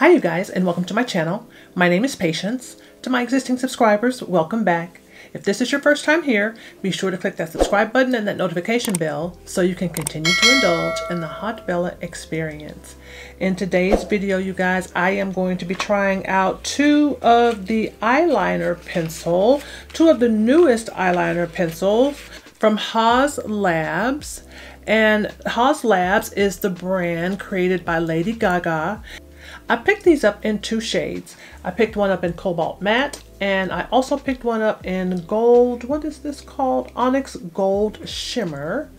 Hi you guys, and welcome to my channel. My name is Patience. To my existing subscribers, welcome back. If this is your first time here, be sure to click that subscribe button and that notification bell so you can continue to indulge in the Haute Bella experience. In today's video, you guys, I am going to be trying out two of the eyeliner pencil, two of the newest eyeliner pencils from Haus Labs. And Haus Labs is the brand created by Lady Gaga. I picked these up in two shades. I picked one up in Cobalt Matte, and I also picked one up in gold, what is this called? Onyx Gold Shimmer.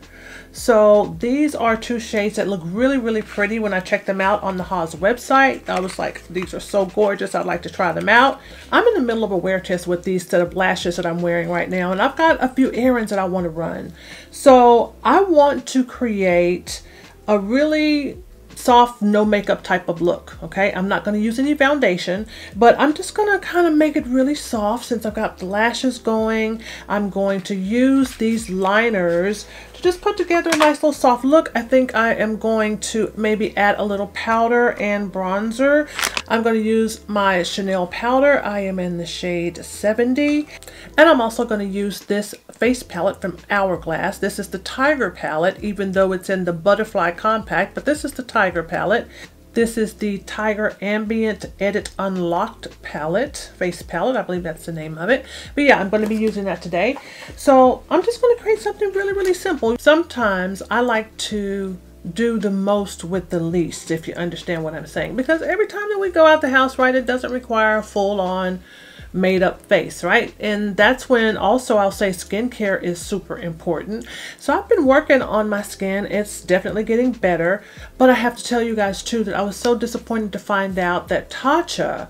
So these are two shades that look really pretty. When I checked them out on the Haus website, I was like, these are so gorgeous, I'd like to try them out. I'm in the middle of a wear test with these set of lashes that I'm wearing right now, and I've got a few errands that I want to run. So I want to create a really soft, no makeup type of look. Okay, I'm not going to use any foundation, but I'm just going to kind of make it really soft. Since I've got the lashes going, I'm going to use these liners to just put together a nice little soft look. I think I am going to maybe add a little powder and bronzer. I'm going to use my Chanel powder. I am in the shade 70, and I'm also going to use this face palette from Hourglass. This is the Tiger palette, even though it's in the Butterfly Compact, but this is the Tiger palette. This is the Tiger Ambient Edit Unlocked palette, face palette. I believe that's the name of it. But yeah, I'm going to be using that today. So I'm just going to create something really simple. Sometimes I like to do the most with the least, if you understand what I'm saying, because every time that we go out the house, right, it doesn't require a full-on made up face, right? And that's when also I'll say skincare is super important. So I've been working on my skin. It's definitely getting better, but I have to tell you guys too that I was so disappointed to find out that Tatcha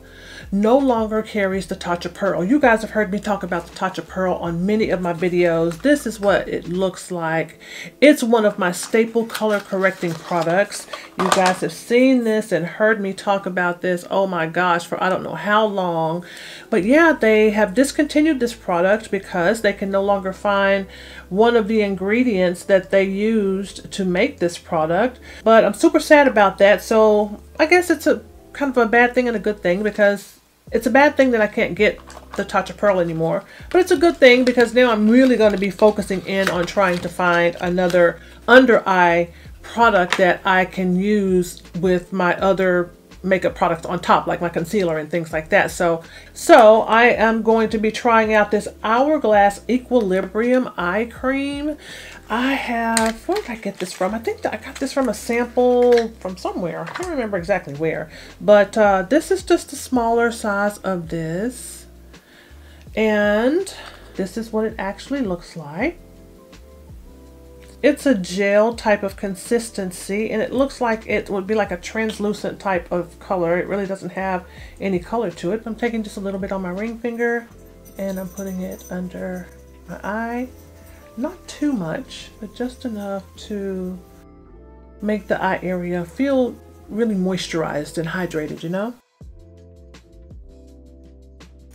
no longer carries the Tatcha Pearl. You guys have heard me talk about the Tatcha Pearl on many of my videos. This is what it looks like. It's one of my staple color correcting products. You guys have seen this and heard me talk about this, oh my gosh, for I don't know how long. But yeah, they have discontinued this product because they can no longer find one of the ingredients that they used to make this product. But I'm super sad about that. So I guess it's a kind of a bad thing and a good thing, because it's a bad thing that I can't get the Tatcha Pearl anymore, but it's a good thing because now I'm really going to be focusing in on trying to find another under eye product that I can use with my other makeup products on top, like my concealer and things like that. So I am going to be trying out this Hourglass Equilibrium Eye Cream. I have, where did I get this from? I think that I got this from a sample from somewhere. I can't remember exactly where, but this is just a smaller size of this, and this is what it actually looks like. It's a gel type of consistency, and it looks like it would be like a translucent type of color. It really doesn't have any color to it. I'm taking just a little bit on my ring finger, and I'm putting it under my eye. Not too much, but just enough to make the eye area feel really moisturized and hydrated, you know?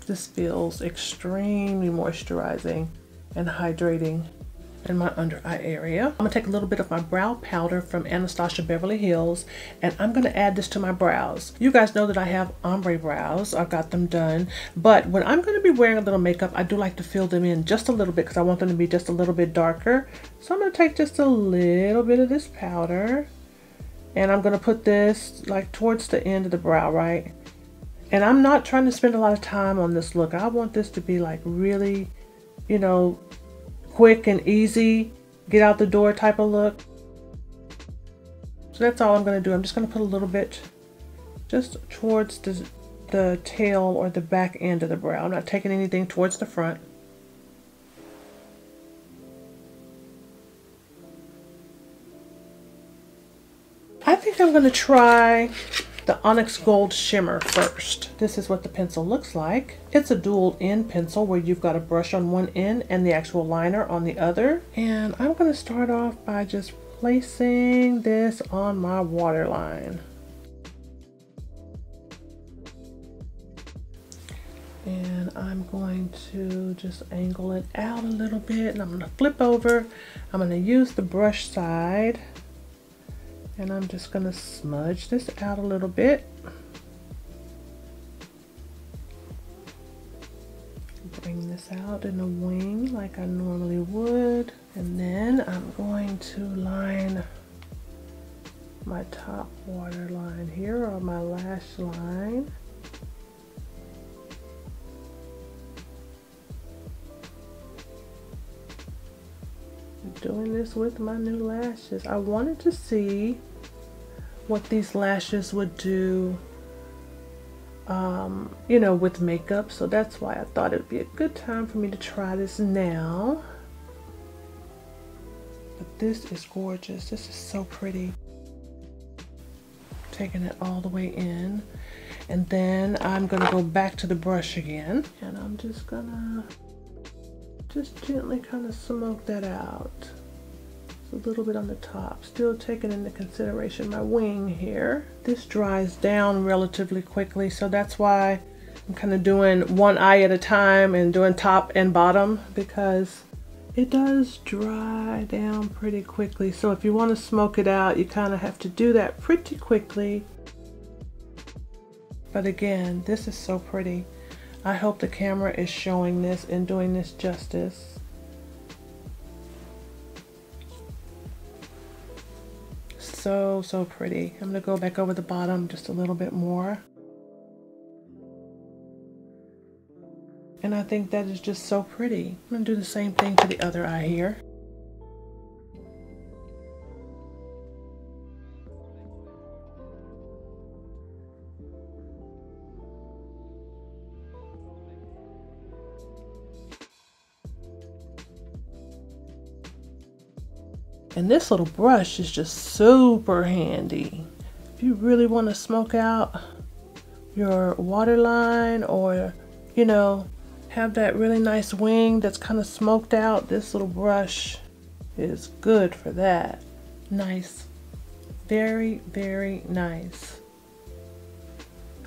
This feels extremely moisturizing and hydrating in my under eye area. I'm gonna take a little bit of my brow powder from Anastasia Beverly Hills, and I'm gonna add this to my brows. You guys know that I have ombre brows. I've got them done, but when I'm gonna be wearing a little makeup, I do like to fill them in just a little bit because I want them to be just a little bit darker. So I'm gonna take just a little bit of this powder, and I'm gonna put this like towards the end of the brow, right? And I'm not trying to spend a lot of time on this look. I want this to be like really, you know, quick and easy, get out the door type of look. So that's all I'm going to do. I'm just going to put a little bit just towards the tail or the back end of the brow. I'm not taking anything towards the front. I think I'm going to try the Onyx Gold Shimmer first. This is what the pencil looks like. It's a dual end pencil where you've got a brush on one end and the actual liner on the other. And I'm going to start off by just placing this on my waterline. And I'm going to just angle it out a little bit, and I'm going to flip over. I'm going to use the brush side, and I'm just going to smudge this out a little bit. Bring this out in a wing like I normally would. And then I'm going to line my top waterline here, or my lash line. I'm doing this with my new lashes. I wanted to see what these lashes would do, you know, with makeup. So that's why I thought it would be a good time for me to try this now. But this is gorgeous. This is so pretty. Taking it all the way in, and then I'm gonna go back to the brush again, and I'm just gonna gently kind of smoke that out. It's a little bit on the top, still taking into consideration my wing here. This dries down relatively quickly, so that's why I'm kind of doing one eye at a time and doing top and bottom, because it does dry down pretty quickly. So if you want to smoke it out, you kind of have to do that pretty quickly. But again, this is so pretty. I hope the camera is showing this and doing this justice. So, so pretty. I'm going to go back over the bottom just a little bit more. And I think that is just so pretty. I'm going to do the same thing to the other eye here. And this little brush is just super handy. If you really want to smoke out your waterline, or, you know, have that really nice wing that's kind of smoked out, this little brush is good for that. Nice. Very, very nice.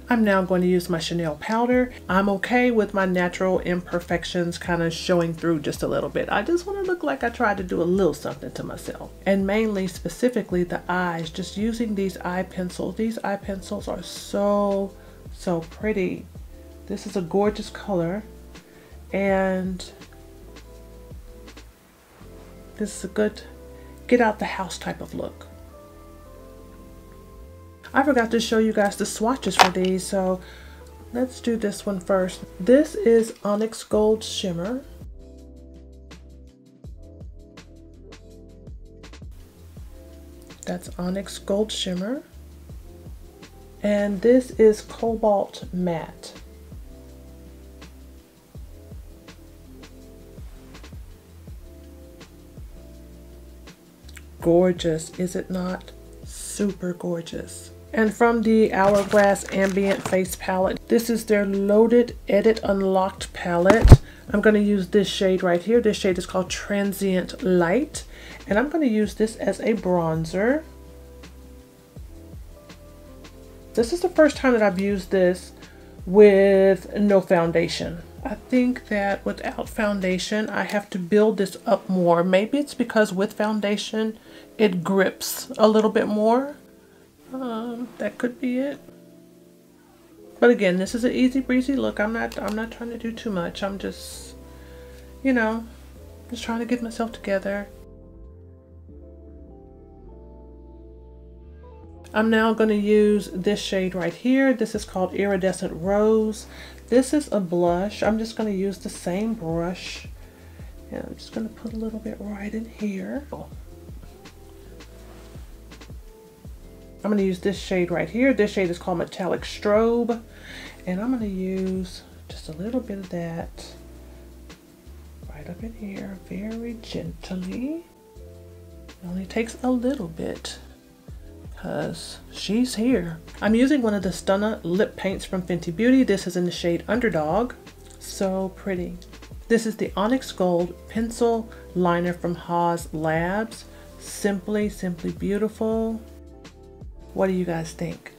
I'm now going to use my Chanel powder. I'm okay with my natural imperfections kind of showing through just a little bit. I just want to look like I tried to do a little something to myself. And mainly, specifically the eyes, just using these eye pencils. These eye pencils are so, so pretty. This is a gorgeous color. And this is a good get out the house type of look. I forgot to show you guys the swatches for these, so let's do this one first. This is Onyx Gold Shimmer. That's Onyx Gold Shimmer. And this is Cobalt Matte. Gorgeous, is it not? Super gorgeous. And from the Hourglass Ambient Face Palette, this is their Loaded Edit Unlocked palette. I'm going to use this shade right here. This shade is called Transient Light. And I'm going to use this as a bronzer. This is the first time that I've used this with no foundation. I think that without foundation, I have to build this up more. Maybe it's because with foundation, it grips a little bit more. That could be it. But again, this is an easy breezy look. I'm not trying to do too much. I'm just, you know, just trying to get myself together. I'm now going to use this shade right here. This is called Iridescent Rose. This is a blush. I'm just going to use the same brush. And I'm just going to put a little bit right in here. I'm going to use this shade right here. This shade is called Metallic Strobe. And I'm going to use just a little bit of that right up in here, very gently. It only takes a little bit because she's here. I'm using one of the Stunna lip paints from Fenty Beauty. This is in the shade Underdog. So pretty. This is the Onyx Gold Pencil Liner from Haus Labs. Simply, simply beautiful. What do you guys think?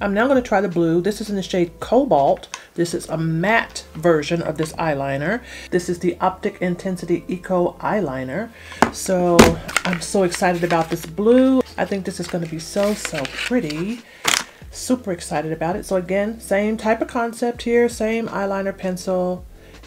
I'm now going to try the blue. This is in the shade Cobalt. This is a matte version of this eyeliner. This is the Optic Intensity Eco Eyeliner. So I'm so excited about this blue. I think this is going to be so, so pretty. Super excited about it. So again, same type of concept here. Same eyeliner pencil.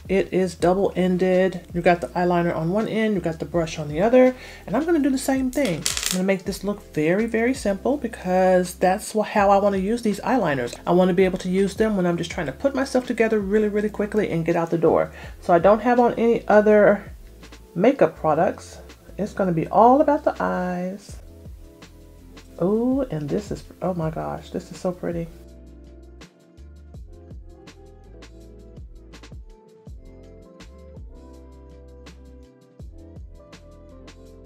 It is double-ended. You got the eyeliner on one end, you got the brush on the other, and I'm gonna do the same thing. I'm gonna make this look very, very simple because that's how I wanna use these eyeliners. I wanna be able to use them when I'm just trying to put myself together really, really quickly and get out the door. So I don't have on any other makeup products. It's gonna be all about the eyes. Oh, and this is, oh my gosh, this is so pretty.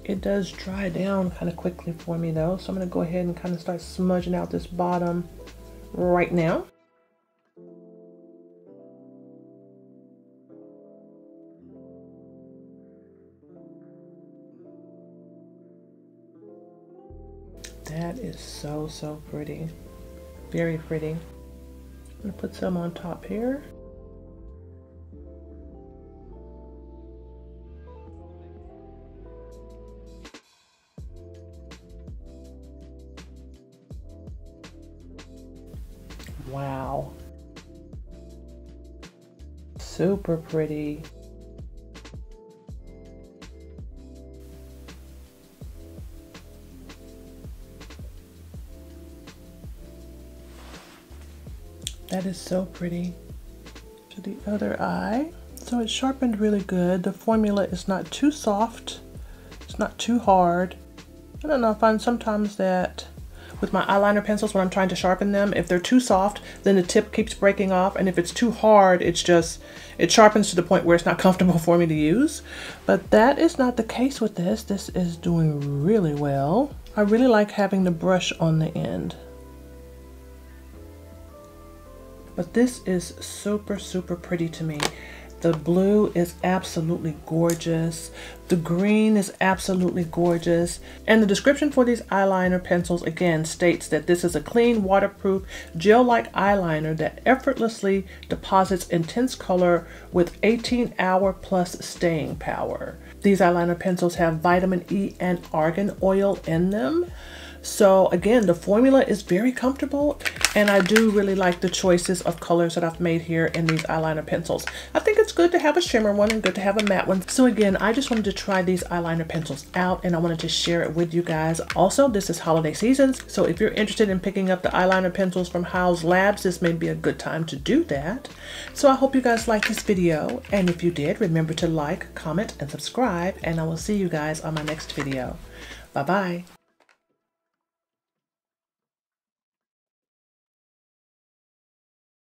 It does dry down kind of quickly for me though, so I'm going to go ahead and kind of start smudging out this bottom right now. That is so, so pretty. Very pretty. I'm going to put some on top here. Wow. Super pretty. That is so pretty. To the other eye. So it's sharpened really good. The formula is not too soft. It's not too hard. I don't know, I find sometimes that with my eyeliner pencils when I'm trying to sharpen them, if they're too soft, then the tip keeps breaking off, and if it's too hard, it sharpens to the point where it's not comfortable for me to use. But that is not the case with this. This is doing really well. I really like having the brush on the end. But this is super, super pretty to me. The blue is absolutely gorgeous. The green is absolutely gorgeous. And the description for these eyeliner pencils again states that this is a clean, waterproof, gel-like eyeliner that effortlessly deposits intense color with 18-hour plus staying power. These eyeliner pencils have vitamin E and argan oil in them. So again, the formula is very comfortable, and I do really like the choices of colors that I've made here in these eyeliner pencils. I think it's good to have a shimmer one and good to have a matte one. So again, I just wanted to try these eyeliner pencils out, and I wanted to share it with you guys. Also, this is holiday season, so if you're interested in picking up the eyeliner pencils from Haus Labs, this may be a good time to do that. So I hope you guys liked this video, and if you did, remember to like, comment, and subscribe, and I will see you guys on my next video. Bye-bye.